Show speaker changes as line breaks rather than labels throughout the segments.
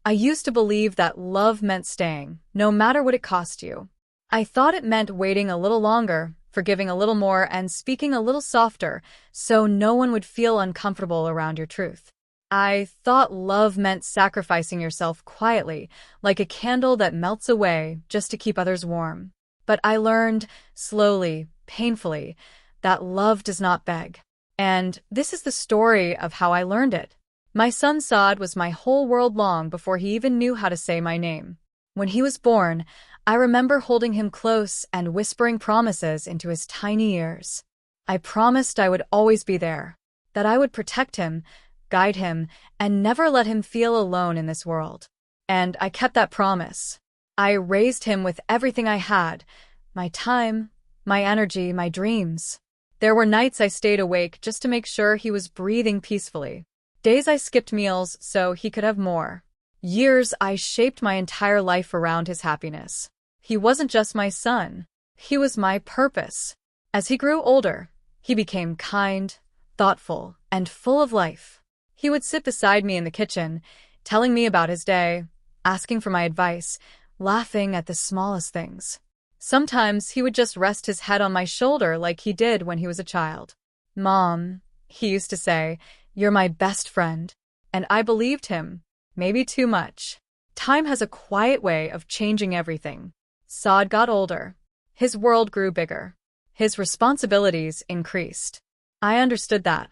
I used to believe that love meant staying, no matter what it cost you. I thought it meant waiting a little longer, forgiving a little more, and speaking a little softer, so no one would feel uncomfortable around your truth. I thought love meant sacrificing yourself quietly, like a candle that melts away just to keep others warm. But I learned, slowly, painfully, that love does not beg. And this is the story of how I learned it. My son Saad was my whole world long before he even knew how to say my name. When he was born, I remember holding him close and whispering promises into his tiny ears. I promised I would always be there, that I would protect him, guide him, and never let him feel alone in this world. And I kept that promise. I raised him with everything I had, my time, my energy, my dreams. There were nights I stayed awake just to make sure he was breathing peacefully. Days I skipped meals so he could have more. Years I shaped my entire life around his happiness. He wasn't just my son. He was my purpose. As he grew older, he became kind, thoughtful, and full of life. He would sit beside me in the kitchen, telling me about his day, asking for my advice, laughing at the smallest things. Sometimes he would just rest his head on my shoulder like he did when he was a child. "Mom," he used to say, "you're my best friend." And I believed him, maybe too much. Time has a quiet way of changing everything. Saad got older. His world grew bigger. His responsibilities increased. I understood that.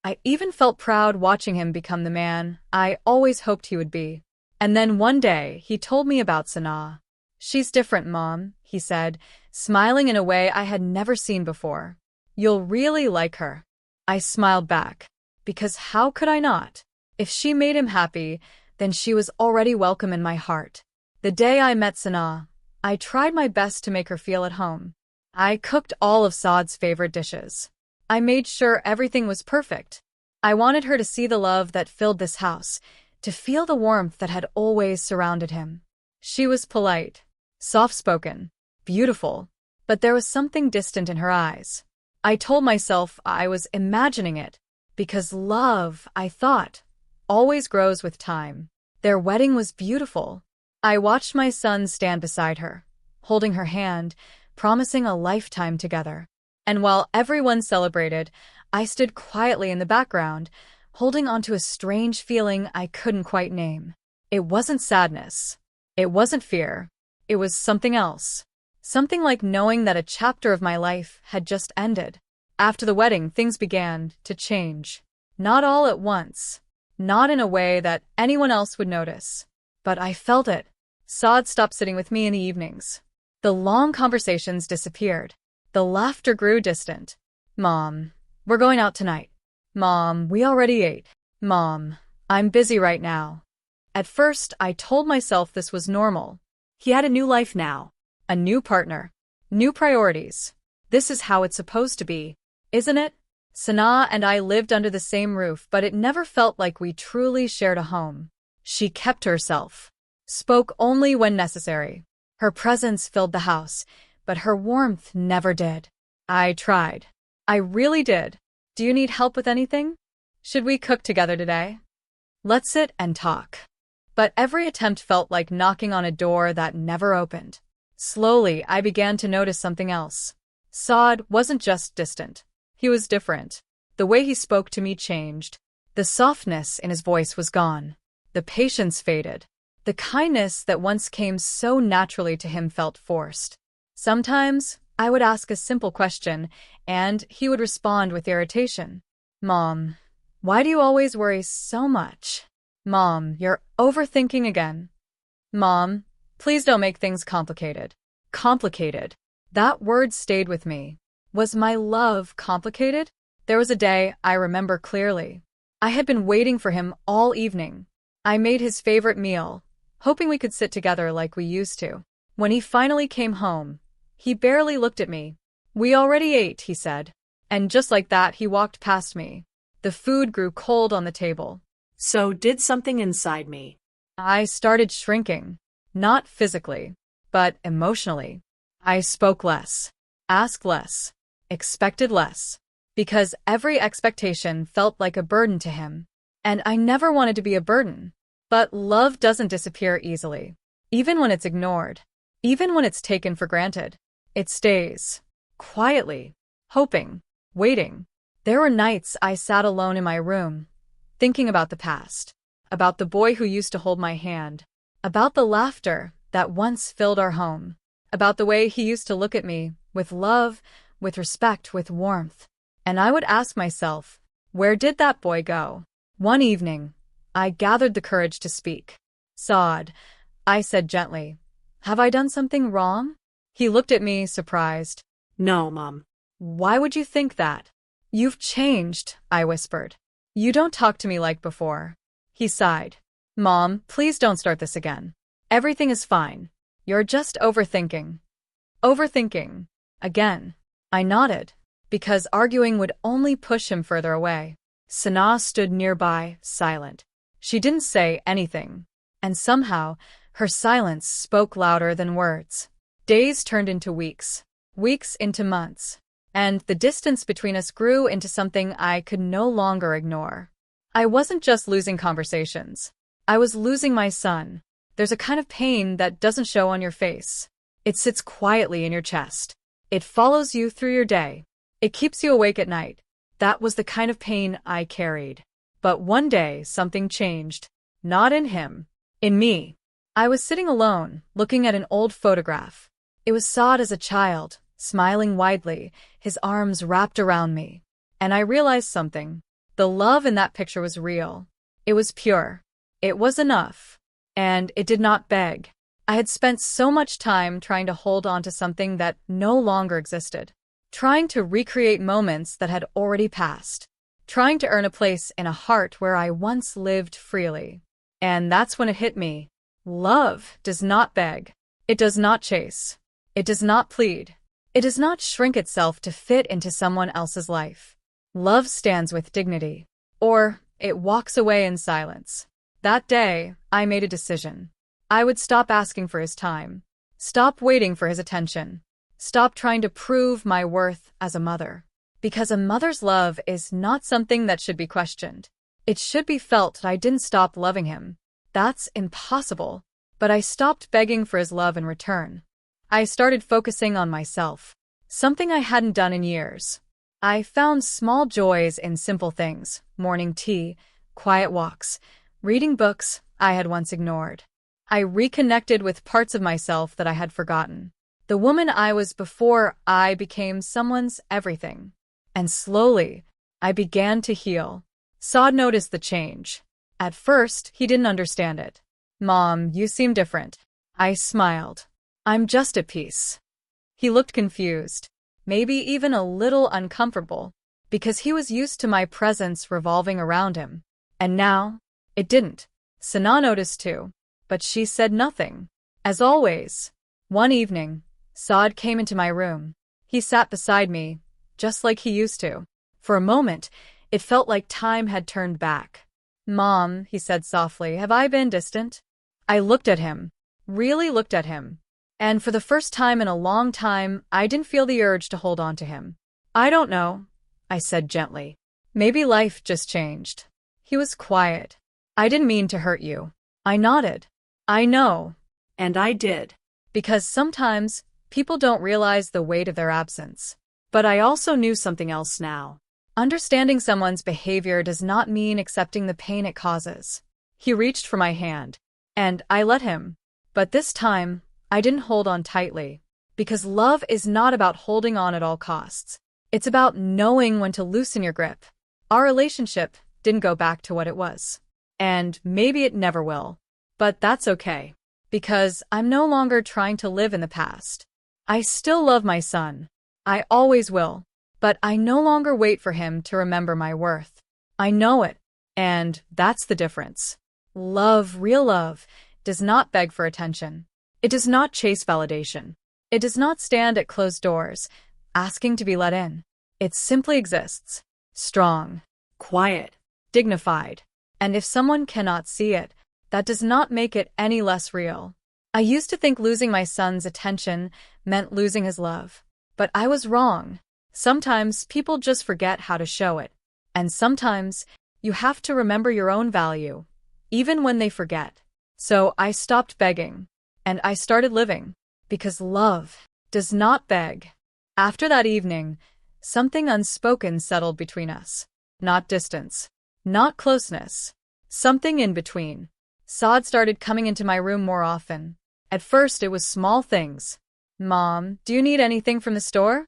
I even felt proud watching him become the man I always hoped he would be. And then one day, he told me about Sanaa. "She's different, Mom," he said, smiling in a way I had never seen before. "You'll really like her." I smiled back. Because how could I not? If she made him happy, then she was already welcome in my heart. The day I met Sanaa, I tried my best to make her feel at home. I cooked all of Saad's favorite dishes. I made sure everything was perfect. I wanted her to see the love that filled this house, to feel the warmth that had always surrounded him. She was polite, soft-spoken, beautiful, but there was something distant in her eyes. I told myself I was imagining it, because love, I thought, always grows with time. Their wedding was beautiful. I watched my son stand beside her, holding her hand, promising a lifetime together. And while everyone celebrated, I stood quietly in the background, holding onto a strange feeling I couldn't quite name. It wasn't sadness. It wasn't fear. It was something else. Something like knowing that a chapter of my life had just ended. After the wedding, things began to change. Not all at once. Not in a way that anyone else would notice. But I felt it. Saad stopped sitting with me in the evenings. The long conversations disappeared. The laughter grew distant. "Mom, we're going out tonight." "Mom, we already ate." "Mom, I'm busy right now." At first, I told myself this was normal. He had a new life now. A new partner. New priorities. This is how it's supposed to be, isn't it? Sanaa and I lived under the same roof, but it never felt like we truly shared a home. She kept to herself. Spoke only when necessary. Her presence filled the house, but her warmth never did. I tried. I really did. "Do you need help with anything? Should we cook together today? Let's sit and talk." But every attempt felt like knocking on a door that never opened. Slowly, I began to notice something else. Saad wasn't just distant. He was different. The way he spoke to me changed. The softness in his voice was gone. The patience faded. The kindness that once came so naturally to him felt forced. Sometimes, I would ask a simple question, and he would respond with irritation. "Mom, why do you always worry so much? Mom, you're overthinking again. Mom, please don't make things complicated." Complicated. That word stayed with me. Was my love complicated? There was a day I remember clearly. I had been waiting for him all evening. I made his favorite meal, hoping we could sit together like we used to. When he finally came home, he barely looked at me. "We already ate," he said. And just like that, he walked past me. The food grew cold on the table.
So did something inside me.
I started shrinking. Not physically, but emotionally. I spoke less, asked less, expected less, because every expectation felt like a burden to him. And I never wanted to be a burden. But love doesn't disappear easily. Even when it's ignored. Even when it's taken for granted. It stays. Quietly. Hoping. Waiting. There were nights I sat alone in my room, thinking about the past. About the boy who used to hold my hand. About the laughter that once filled our home. About the way he used to look at me, with love, with respect, with warmth. And I would ask myself, where did that boy go? One evening, I gathered the courage to speak. Saad, I said gently, have I done something wrong? He looked at me, surprised.
No, Mom.
Why would you think that? You've changed, I whispered. You don't talk to me like before. He sighed. Mom, please don't start this again. Everything is fine. You're just overthinking. Overthinking. Again. I nodded, because arguing would only push him further away. Sanaa stood nearby, silent. She didn't say anything, and somehow, her silence spoke louder than words. Days turned into weeks, weeks into months, and the distance between us grew into something I could no longer ignore. I wasn't just losing conversations. I was losing my son. There's a kind of pain that doesn't show on your face. It sits quietly in your chest. It follows you through your day. It keeps you awake at night. That was the kind of pain I carried. But one day, something changed. Not in him. In me. I was sitting alone, looking at an old photograph. It was Saad as a child, smiling widely, his arms wrapped around me. And I realized something. The love in that picture was real. It was pure. It was enough. And it did not beg. I had spent so much time trying to hold on to something that no longer existed. Trying to recreate moments that had already passed. Trying to earn a place in a heart where I once lived freely. And that's when it hit me. Love does not beg. It does not chase. It does not plead. It does not shrink itself to fit into someone else's life. Love stands with dignity. Or it walks away in silence. That day, I made a decision. I would stop asking for his time. Stop waiting for his attention. Stop trying to prove my worth as a mother. Because a mother's love is not something that should be questioned. It should be felt. I didn't stop loving him. That's impossible. But I stopped begging for his love in return. I started focusing on myself. Something I hadn't done in years. I found small joys in simple things. Morning tea, quiet walks, reading books I had once ignored. I reconnected with parts of myself that I had forgotten. The woman I was before I became someone's everything. And slowly, I began to heal. Saad noticed the change. At first, he didn't understand it. Mom, you seem different. I smiled. I'm just at peace. He looked confused, maybe even a little uncomfortable, because he was used to my presence revolving around him. And now, it didn't. Sanaa noticed too, but she said nothing. As always, one evening, Saad came into my room. He sat beside me, just like he used to. For a moment, it felt like time had turned back. Mom, he said softly, have I been distant? I looked at him, really looked at him. And for the first time in a long time, I didn't feel the urge to hold on to him. I don't know, I said gently. Maybe life just changed. He was quiet. I didn't mean to hurt you. I nodded. I know.
And I did.
Because sometimes, people don't realize the weight of their absence.
But I also knew something else now.
Understanding someone's behavior does not mean accepting the pain it causes. He reached for my hand, and I let him. But this time, I didn't hold on tightly. Because love is not about holding on at all costs. It's about knowing when to loosen your grip. Our relationship didn't go back to what it was. And maybe it never will. But that's okay. Because I'm no longer trying to live in the past. I still love my son. I always will. But I no longer wait for him to remember my worth. I know it. And that's the difference. Love, real love, does not beg for attention. It does not chase validation. It does not stand at closed doors, asking to be let in. It simply exists. Strong.
Quiet.
Dignified. And if someone cannot see it, that does not make it any less real. I used to think losing my son's attention meant losing his love. But I was wrong. Sometimes people just forget how to show it. And sometimes you have to remember your own value. even when they forget. So I stopped begging, and I started living, because love does not beg. After that evening, something unspoken settled between us. Not distance, not closeness, something in between. Saad started coming into my room more often. At first it was small things. Mom, do you need anything from the store?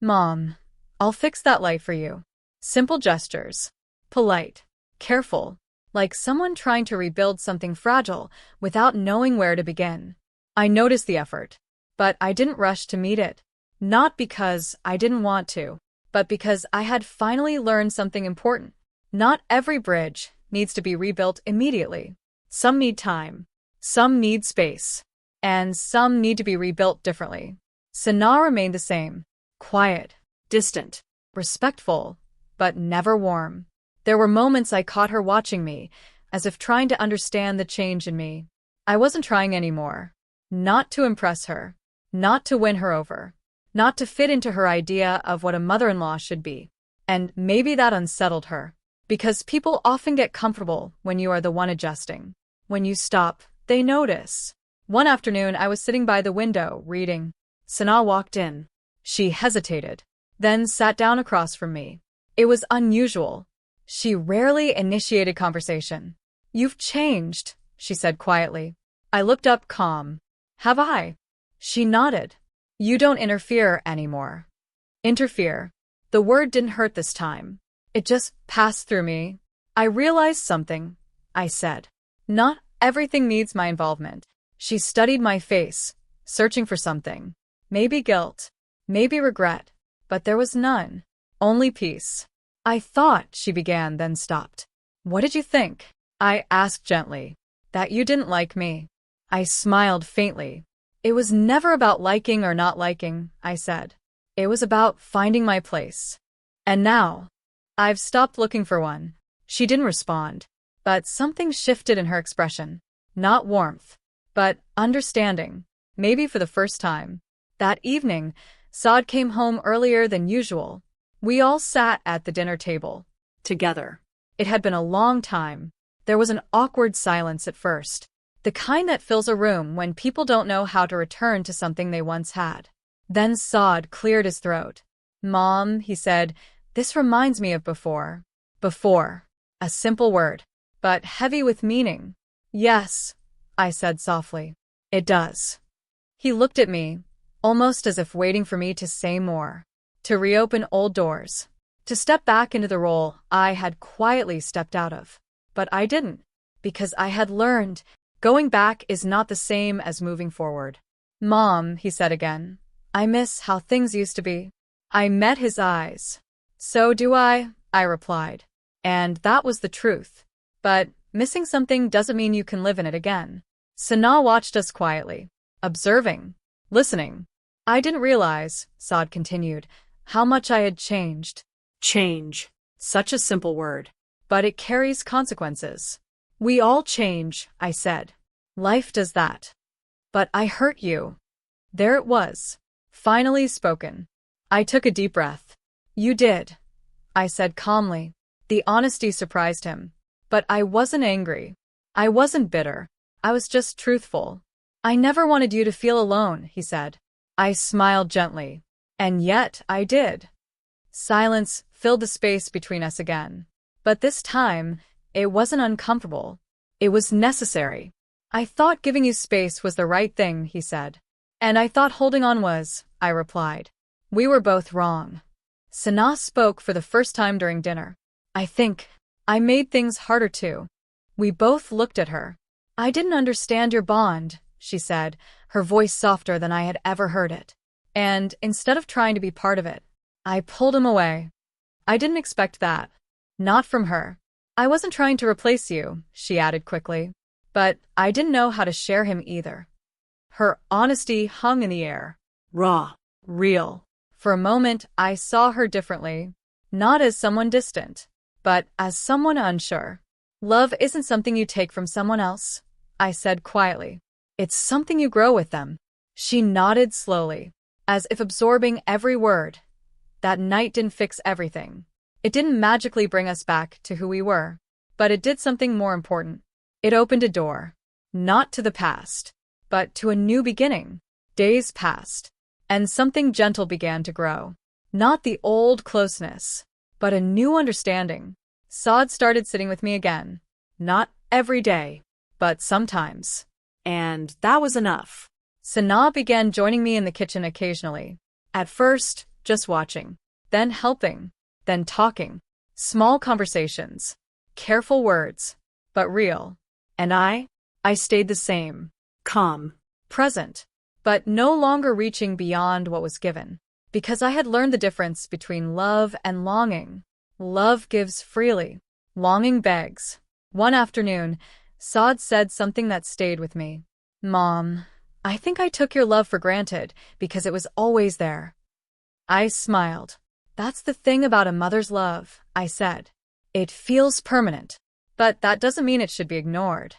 Mom, I'll fix that light for you. Simple gestures. Polite. Careful. Like someone trying to rebuild something fragile without knowing where to begin. I noticed the effort, but I didn't rush to meet it. Not because I didn't want to, but because I had finally learned something important. Not every bridge needs to be rebuilt immediately. Some need time. Some need space. And some need to be rebuilt differently. Sana remained the same. Quiet. Distant. Respectful. But never warm. There were moments I caught her watching me, as if trying to understand the change in me. I wasn't trying anymore. Not to impress her. Not to win her over. Not to fit into her idea of what a mother-in-law should be. And maybe that unsettled her. Because people often get comfortable when you are the one adjusting. When you stop, they notice. One afternoon I was sitting by the window, reading. Sana walked in. She hesitated, then sat down across from me. It was unusual. She rarely initiated conversation. You've changed, she said quietly. I looked up calm. Have I? She nodded. You don't interfere anymore. Interfere. The word didn't hurt this time. It just passed through me. I realized something, I said. Not everything needs my involvement. She studied my face, searching for something. Maybe guilt, maybe regret, but there was none. Only peace. I thought, she began, then stopped. What did you think? I asked gently. That you didn't like me. I smiled faintly. It was never about liking or not liking, I said. It was about finding my place. And now, I've stopped looking for one. She didn't respond, but something shifted in her expression. Not warmth, but understanding, maybe for the first time. That evening, Saad came home earlier than usual. We all sat at the dinner table. Together. It had been a long time. There was an awkward silence at first. The kind that fills a room when people don't know how to return to something they once had. Then Saad cleared his throat. Mom, he said, this reminds me of before. Before. A simple word, but heavy with meaning. Yes, I said softly. It does. He looked at me, almost as if waiting for me to say more. To reopen old doors. To step back into the role I had quietly stepped out of. But I didn't. Because I had learned, going back is not the same as moving forward. Mom, he said again, I miss how things used to be. I met his eyes. So do I replied. And that was the truth. But missing something doesn't mean you can live in it again. Sana watched us quietly, observing, listening. I didn't realize, Saad continued, how much I had changed. Change. Such a simple word. But it carries consequences. We all change, I said. Life does that. But I hurt you. There it was. Finally spoken. I took a deep breath. You did, I said calmly. The honesty surprised him. But I wasn't angry. I wasn't bitter. I was just truthful. I never wanted you to feel alone, he said. I smiled gently. And yet I did. Silence filled the space between us again. But this time, it wasn't uncomfortable. It was necessary. I thought giving you space was the right thing, he said. And I thought holding on was, I replied. We were both wrong. Sana spoke for the first time during dinner. I think I made things harder too. We both looked at her. I didn't understand your bond, she said, her voice softer than I had ever heard it. And instead of trying to be part of it, I pulled him away. I didn't expect that. Not from her. I wasn't trying to replace you, she added quickly. But I didn't know how to share him either. Her honesty hung in the air. Raw. Real. For a moment, I saw her differently. Not as someone distant, but as someone unsure. Love isn't something you take from someone else, I said quietly. It's something you grow with them. She nodded slowly, as if absorbing every word. That night didn't fix everything. It didn't magically bring us back to who we were. But it did something more important. It opened a door, not to the past, but to a new beginning. Days passed, and something gentle began to grow. Not the old closeness, but a new understanding. Saad started sitting with me again. Not every day, but sometimes.
And that was enough.
Sanaa began joining me in the kitchen occasionally. At first, just watching, then helping, then talking. Small conversations, careful words, but real. And I stayed the same.
Calm.
Present, but no longer reaching beyond what was given. Because I had learned the difference between love and longing. Love gives freely. Longing begs. One afternoon, Saad said something that stayed with me. Mom, I think I took your love for granted because it was always there. I smiled. That's the thing about a mother's love, I said. It feels permanent. But that doesn't mean it should be ignored.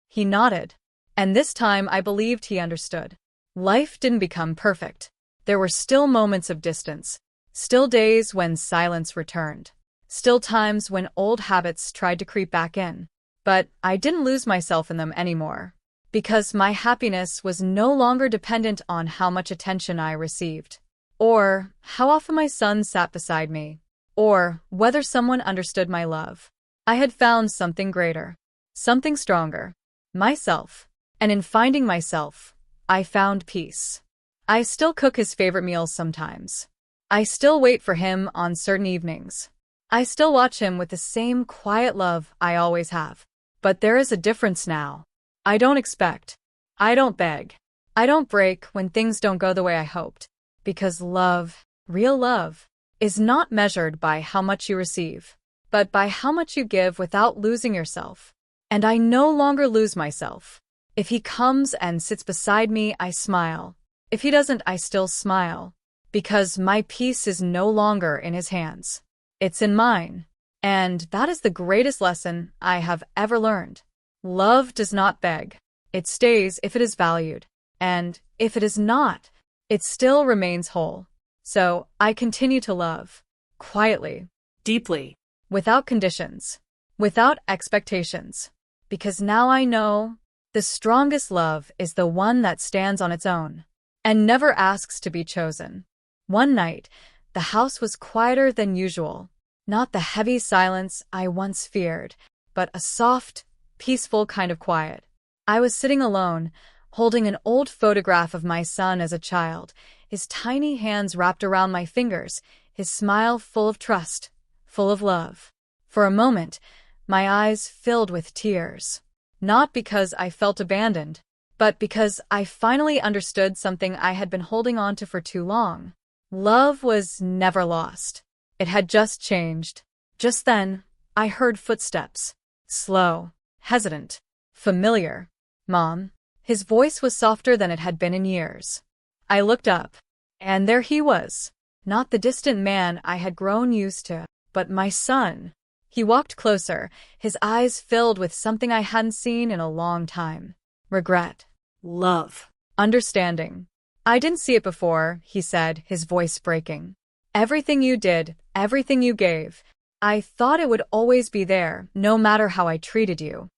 He nodded. And this time I believed he understood. Life didn't become perfect. There were still moments of distance. Still days when silence returned. Still times when old habits tried to creep back in. But I didn't lose myself in them anymore. Because my happiness was no longer dependent on how much attention I received. Or how often my son sat beside me. Or whether someone understood my love. I had found something greater. Something stronger. Myself. And in finding myself, I found peace. I still cook his favorite meals sometimes. I still wait for him on certain evenings. I still watch him with the same quiet love I always have. But there is a difference now. I don't expect. I don't beg. I don't break when things don't go the way I hoped. Because love, real love, is not measured by how much you receive, but by how much you give without losing yourself. And I no longer lose myself. If he comes and sits beside me, I smile. If he doesn't, I still smile. Because my peace is no longer in his hands. It's in mine. And that is the greatest lesson I have ever learned. Love does not beg. It stays if it is valued. And if it is not, it still remains whole. So I continue to love. Quietly.
Deeply.
Without conditions. Without expectations. Because now I know the strongest love is the one that stands on its own. And never asks to be chosen. One night, the house was quieter than usual. Not the heavy silence I once feared, but a soft, peaceful kind of quiet. I was sitting alone, holding an old photograph of my son as a child, his tiny hands wrapped around my fingers, his smile full of trust, full of love. For a moment, my eyes filled with tears. Not because I felt abandoned, but because I finally understood something I had been holding on to for too long. Love was never lost. It had just changed. Just then, I heard footsteps. Slow, hesitant, familiar. Mom. His voice was softer than it had been in years. I looked up, and there he was. Not the distant man I had grown used to, but my son. He walked closer, his eyes filled with something I hadn't seen in a long time. Regret.
Love.
Understanding. I didn't see it before, he said, his voice breaking. Everything you did, everything you gave, I thought it would always be there, no matter how I treated you.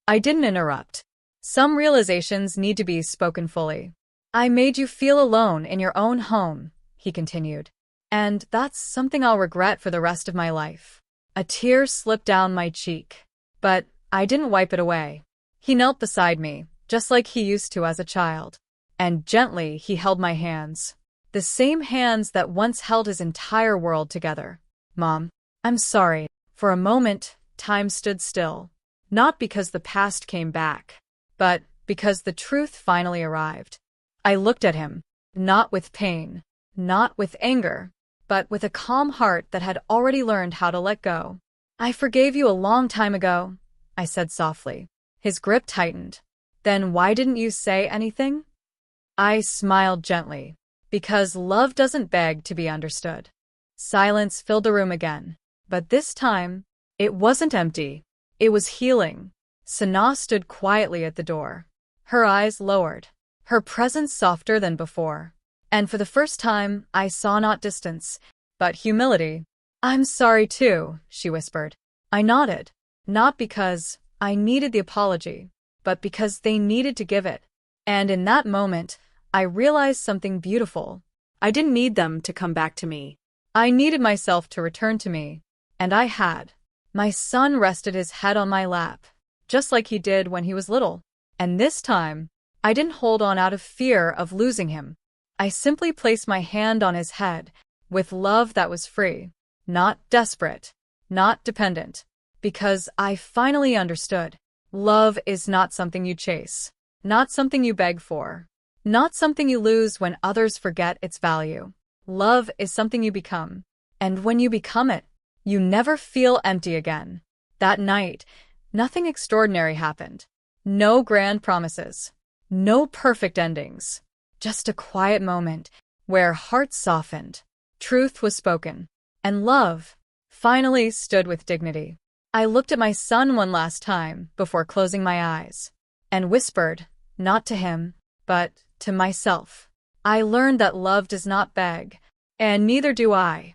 I didn't interrupt. Some realizations need to be spoken fully. I made you feel alone in your own home, he continued. And that's something I'll regret for the rest of my life. A tear slipped down my cheek. But I didn't wipe it away. He knelt beside me, just like he used to as a child. And gently he held my hands. The same hands that once held his entire world together. Mom, I'm sorry. For a moment, time stood still. Not because the past came back, but because the truth finally arrived. I looked at him, not with pain, not with anger, but with a calm heart that had already learned how to let go. I forgave you a long time ago, I said softly. His grip tightened. Then why didn't you say anything? I smiled gently. Because love doesn't beg to be understood. Silence filled the room again. But this time, it wasn't empty. It was healing. Sanaa stood quietly at the door. Her eyes lowered. Her presence softer than before. And for the first time, I saw not distance, but humility. I'm sorry too, she whispered. I nodded. Not because I needed the apology, but because they needed to give it. And in that moment, I realized something beautiful.
I didn't need them to come back to me.
I needed myself to return to me, and I had. My son rested his head on my lap, just like he did when he was little. And this time, I didn't hold on out of fear of losing him. I simply placed my hand on his head, with love that was free, not desperate, not dependent, because I finally understood. Love is not something you chase, not something you beg for, not something you lose when others forget its value. Love is something you become, and when you become it, you never feel empty again. That night, nothing extraordinary happened. No grand promises, no perfect endings, just a quiet moment where hearts softened, truth was spoken, and love finally stood with dignity. I looked at my son one last time before closing my eyes and whispered, not to him, but to myself. I learned that love does not beg, and neither do I.